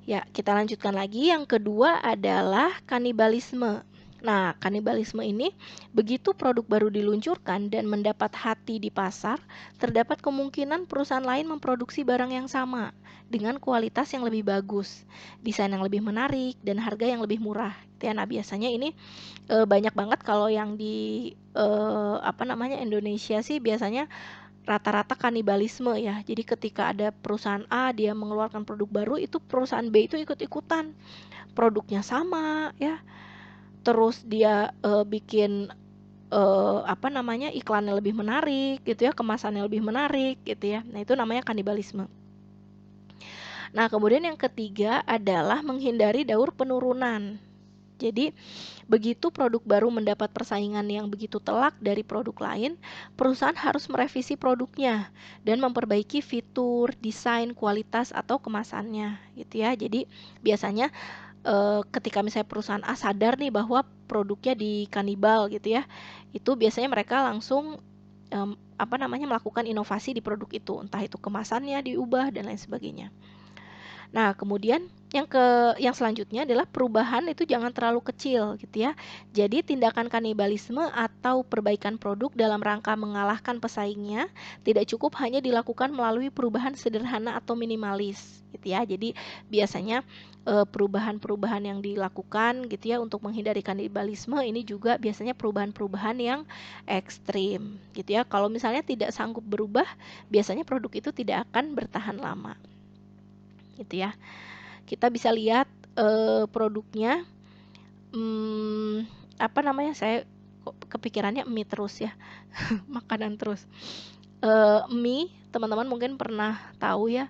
Ya, kita lanjutkan lagi. Yang kedua adalah kanibalisme. Nah, kanibalisme ini begitu produk baru diluncurkan dan mendapat hati di pasar, terdapat kemungkinan perusahaan lain memproduksi barang yang sama dengan kualitas yang lebih bagus, desain yang lebih menarik, dan harga yang lebih murah. Nah, biasanya ini banyak banget kalau yang di Indonesia sih biasanya rata-rata kanibalisme ya. Jadi ketika ada perusahaan A dia mengeluarkan produk baru, itu perusahaan B itu ikut-ikutan. Produknya sama ya. Terus dia bikin iklannya lebih menarik gitu ya, kemasannya lebih menarik gitu ya. Nah, itu namanya kanibalisme. Nah, kemudian yang ketiga adalah menghindari daur penurunan. Jadi, begitu produk baru mendapat persaingan yang begitu telak dari produk lain, perusahaan harus merevisi produknya dan memperbaiki fitur, desain, kualitas, atau kemasannya, gitu ya. Jadi, biasanya ketika misalnya perusahaan A sadar nih bahwa produknya dikanibal gitu ya, itu biasanya mereka langsung melakukan inovasi di produk itu, entah itu kemasannya diubah dan lain sebagainya. Nah, kemudian yang selanjutnya adalah perubahan itu jangan terlalu kecil gitu ya. Jadi tindakan kanibalisme atau perbaikan produk dalam rangka mengalahkan pesaingnya tidak cukup hanya dilakukan melalui perubahan sederhana atau minimalis gitu ya. Jadi biasanya perubahan-perubahan yang dilakukan gitu ya untuk menghindari kanibalisme ini juga biasanya perubahan-perubahan yang ekstrim gitu ya. Kalau misalnya tidak sanggup berubah, biasanya produk itu tidak akan bertahan lama gitu ya. Kita bisa lihat produknya saya kok kepikirannya mie terus ya. Makanan terus. Mie, teman-teman mungkin pernah tahu ya,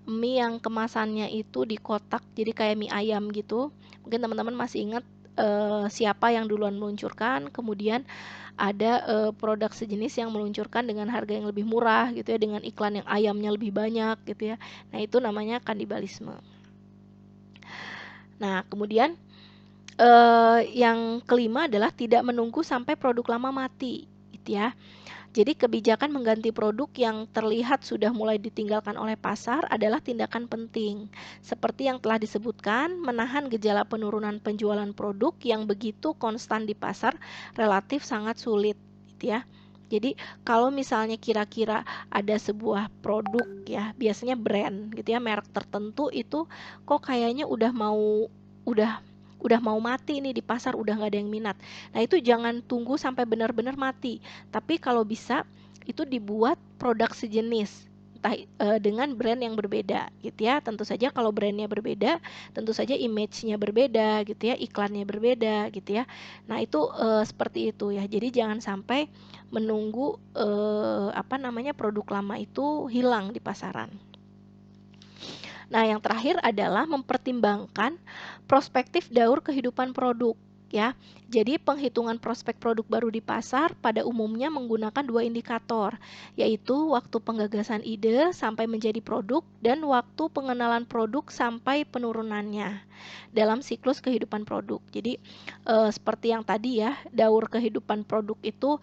mie yang kemasannya itu di kotak jadi kayak mie ayam gitu. Mungkin teman-teman masih ingat siapa yang duluan meluncurkan, kemudian ada produk sejenis yang meluncurkan dengan harga yang lebih murah gitu ya, dengan iklan yang ayamnya lebih banyak gitu ya. Nah, itu namanya kanibalisme. Nah, kemudian yang kelima adalah tidak menunggu sampai produk lama mati, gitu ya. Jadi kebijakan mengganti produk yang terlihat sudah mulai ditinggalkan oleh pasar adalah tindakan penting. Seperti yang telah disebutkan, menahan gejala penurunan penjualan produk yang begitu konstan di pasar relatif sangat sulit, gitu ya. Jadi kalau misalnya kira-kira ada sebuah produk ya, biasanya brand gitu ya, merek tertentu itu kok kayaknya udah mau mati nih di pasar, udah nggak ada yang minat. Nah, itu jangan tunggu sampai benar-benar mati. Tapi kalau bisa itu dibuat produk sejenis, entah dengan brand yang berbeda gitu ya. Tentu saja kalau brandnya berbeda, tentu saja image-nya berbeda gitu ya, iklannya berbeda gitu ya. Nah, itu seperti itu ya. Jadi jangan sampai menunggu produk lama itu hilang di pasaran. Nah, yang terakhir adalah mempertimbangkan prospektif daur kehidupan produk ya. Jadi penghitungan prospek produk baru di pasar pada umumnya menggunakan dua indikator, yaitu waktu penggagasan ide sampai menjadi produk dan waktu pengenalan produk sampai penurunannya dalam siklus kehidupan produk. Jadi seperti yang tadi ya, daur kehidupan produk itu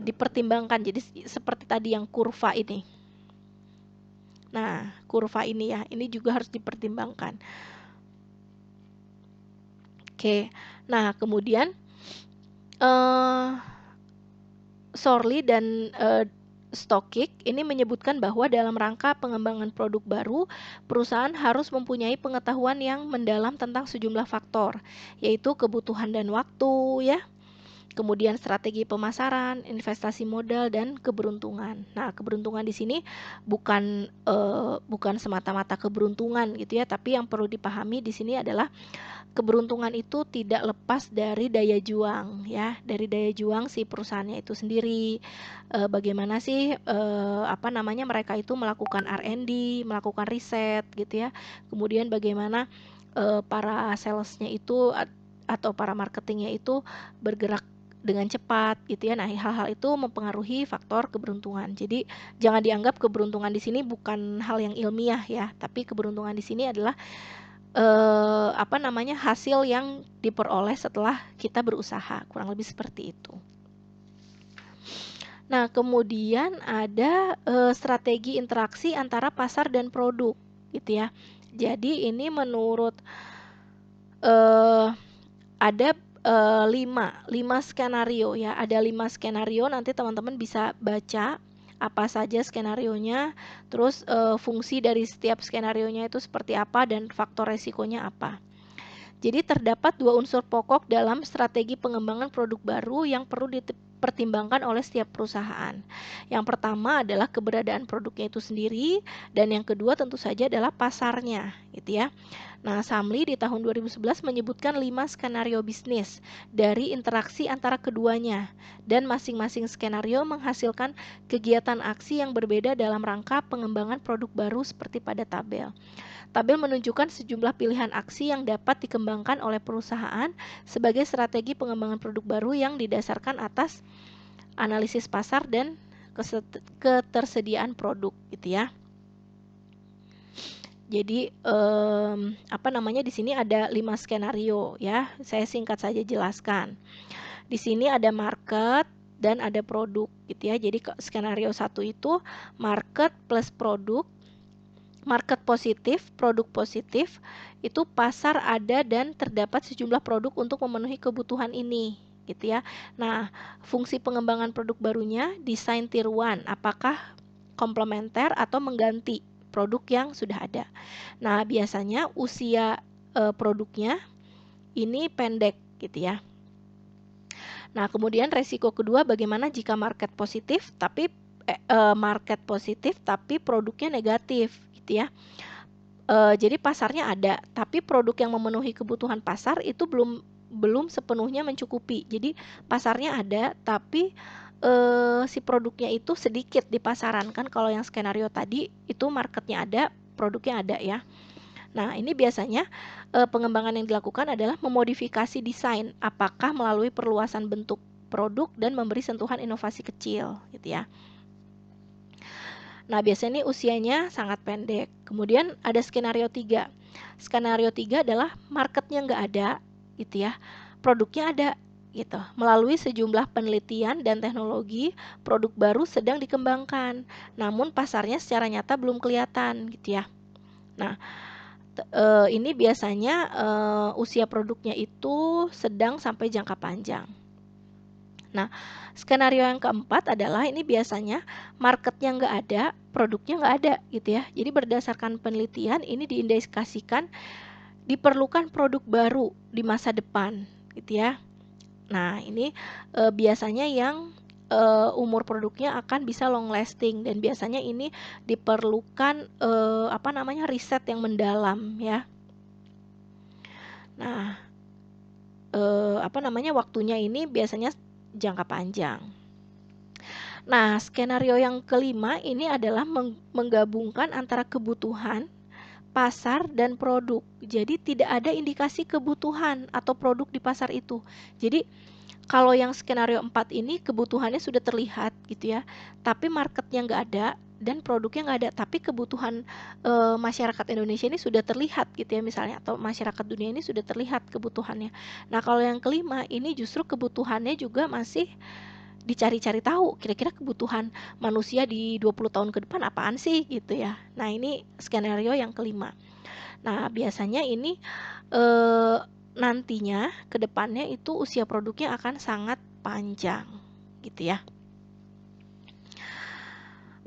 dipertimbangkan. Jadi seperti tadi yang kurva ini. Nah, kurva ini ya, ini juga harus dipertimbangkan. Oke, nah kemudian Sorley dan Stokik ini menyebutkan bahwa dalam rangka pengembangan produk baru, perusahaan harus mempunyai pengetahuan yang mendalam tentang sejumlah faktor, yaitu kebutuhan dan waktu, ya, kemudian strategi pemasaran, investasi modal, dan keberuntungan. Nah, keberuntungan di sini bukan semata-mata keberuntungan gitu ya, tapi yang perlu dipahami di sini adalah keberuntungan itu tidak lepas dari daya juang ya, dari daya juang si perusahaannya itu sendiri. Bagaimana sih mereka itu melakukan R&D, melakukan riset gitu ya. Kemudian bagaimana para salesnya itu atau para marketingnya itu bergerak dengan cepat gitu ya. Nah, hal-hal itu mempengaruhi faktor keberuntungan. Jadi jangan dianggap keberuntungan di sini bukan hal yang ilmiah ya, tapi keberuntungan di sini adalah hasil yang diperoleh setelah kita berusaha, kurang lebih seperti itu. Nah, kemudian ada strategi interaksi antara pasar dan produk gitu ya. Jadi ini menurut ada 5 skenario ya. Ada 5 skenario, nanti teman-teman bisa baca apa saja skenarionya, terus fungsi dari setiap skenarionya itu seperti apa dan faktor resikonya apa. Jadi terdapat 2 unsur pokok dalam strategi pengembangan produk baru yang perlu dipertimbangkan oleh setiap perusahaan. Yang pertama adalah keberadaan produknya itu sendiri, dan yang kedua tentu saja adalah pasarnya, gitu ya. Nah, Samli di tahun 2011 menyebutkan 5 skenario bisnis dari interaksi antara keduanya, dan masing-masing skenario menghasilkan kegiatan aksi yang berbeda dalam rangka pengembangan produk baru seperti pada tabel. Tabel menunjukkan sejumlah pilihan aksi yang dapat dikembangkan oleh perusahaan sebagai strategi pengembangan produk baru yang didasarkan atas analisis pasar dan ketersediaan produk, gitu ya. Jadi di sini ada 5 skenario ya. Saya singkat saja jelaskan. Di sini ada market dan ada produk, gitu ya. Jadi skenario 1 itu market plus produk. Market positif, produk positif, itu pasar ada dan terdapat sejumlah produk untuk memenuhi kebutuhan ini, gitu ya. Nah, fungsi pengembangan produk barunya desain tier 1, apakah komplementer atau mengganti produk yang sudah ada. Nah, biasanya usia produknya ini pendek, gitu ya. Nah, kemudian resiko kedua, bagaimana jika market positif tapi produknya negatif, gitu ya. Jadi pasarnya ada, tapi produk yang memenuhi kebutuhan pasar itu belum sepenuhnya mencukupi. Jadi pasarnya ada, tapi si produknya itu sedikit di pasaran. Kan kalau yang skenario tadi itu marketnya ada, produknya ada ya. Nah, ini biasanya pengembangan yang dilakukan adalah memodifikasi desain, apakah melalui perluasan bentuk produk dan memberi sentuhan inovasi kecil, gitu ya. Nah, biasanya ini usianya sangat pendek. Kemudian ada skenario 3. Skenario 3 adalah marketnya nggak ada, gitu ya. Produknya ada, gitu. Melalui sejumlah penelitian dan teknologi, produk baru sedang dikembangkan. Namun pasarnya secara nyata belum kelihatan, gitu ya. Nah, ini biasanya usia produknya itu sedang sampai jangka panjang. Nah, skenario yang keempat adalah ini biasanya marketnya nggak ada, produknya nggak ada, gitu ya. Jadi berdasarkan penelitian ini diindikasikan diperlukan produk baru di masa depan, gitu ya. Nah, ini biasanya yang umur produknya akan bisa long lasting, dan biasanya ini diperlukan riset yang mendalam ya. Nah, waktunya ini biasanya jangka panjang. Nah, skenario yang kelima ini adalah menggabungkan antara kebutuhan, pasar, dan produk. Jadi tidak ada indikasi kebutuhan atau produk di pasar itu. Jadi kalau yang skenario 4 ini kebutuhannya sudah terlihat, gitu ya, tapi marketnya nggak ada dan produknya nggak ada, tapi kebutuhan masyarakat Indonesia ini sudah terlihat, gitu ya, misalnya, atau masyarakat dunia ini sudah terlihat kebutuhannya. Nah, kalau yang kelima ini justru kebutuhannya juga masih dicari-cari tahu, kira-kira kebutuhan manusia di 20 tahun ke depan apaan sih, gitu ya. Nah, ini skenario yang kelima. Nah, biasanya ini nantinya ke depannya itu usia produknya akan sangat panjang, gitu ya.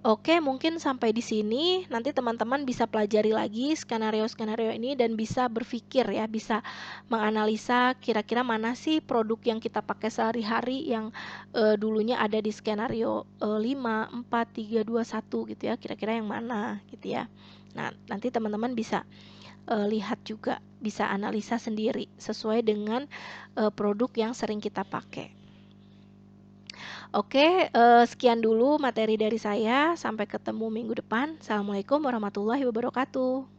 Oke, mungkin sampai di sini. Nanti teman-teman bisa pelajari lagi skenario-skenario ini dan bisa berpikir ya, bisa menganalisa kira-kira mana sih produk yang kita pakai sehari-hari yang dulunya ada di skenario 5, 4, 3, 2, 1 gitu ya. Kira-kira yang mana gitu ya. Nah, nanti teman-teman bisa lihat juga, bisa analisa sendiri sesuai dengan produk yang sering kita pakai. Oke, sekian dulu materi dari saya. Sampai ketemu minggu depan. Assalamualaikum warahmatullahi wabarakatuh.